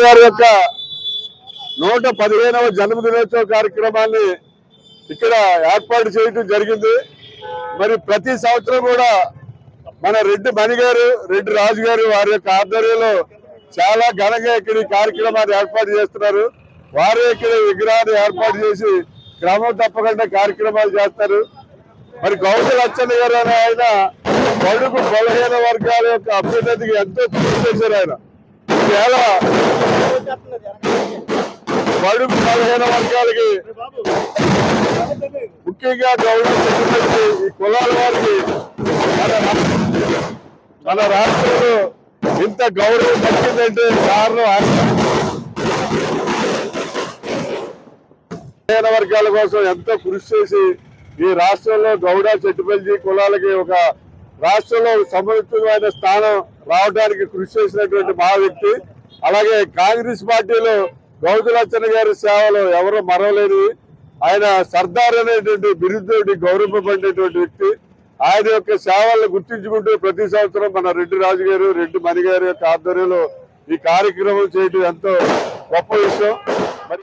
గారి యొక్క 115వ జన్మదినోత్సవ కార్యక్రమాన్ని ఇక్కడ ఏర్పాటు చేయడం జరిగింది. మరి ప్రతి సంవత్సరం కూడా మన రెడ్డి మణి గారు, రెడ్డి రాజు గారు వారి యొక్క ఆధ్వర్యంలో చాలా ఘనంగా ఇక్కడ ఈ కార్యక్రమాన్ని ఏర్పాటు చేస్తున్నారు. వారే ఇక్కడ విగ్రహాన్ని ఏర్పాటు చేసి క్రమం తప్పకుండా కార్యక్రమాలు చేస్తారు. మరి గౌడ లచ్చన్న గారు అనే ఆయన బడుగు బలహీన వర్గాల యొక్క అభ్యున్నతికి ఎంతో కృషి చేశారు. ఆయన చాలా బడుగు బలహీన వర్గాలకి ముఖ్యంగా గౌరవం ఈ కులాల వారికి మన రాష్ట్రంలో ఇంత గౌరవం దక్కిందంటే కారణం బలహీన వర్గాల కోసం ఎంతో కృషి చేసి ఈ రాష్ట్రంలో గౌడ చెట్టుపల్లి కులాలకి ఒక రాష్ట్రంలో సముచితమైన స్థానం రావడానికి కృషి చేసినటువంటి మహా వ్యక్తి. అలాగే కాంగ్రెస్ పార్టీలో గౌడ లచ్చన్న గారి సేవలు ఎవరో మరవలేని ఆయన సర్దార్ అనేటువంటి బిరుదుతోటి గౌరవింపబడినటువంటి వ్యక్తి. ఆయన యొక్క సేవలను గుర్తించుకుంటూ ప్రతి సంవత్సరం మన రెడ్డి రాజు గారు, రెడ్డి మణి గారి యొక్క ఆధ్వర్యంలో ఈ కార్యక్రమం చేయడం ఎంతో గొప్ప విషయం.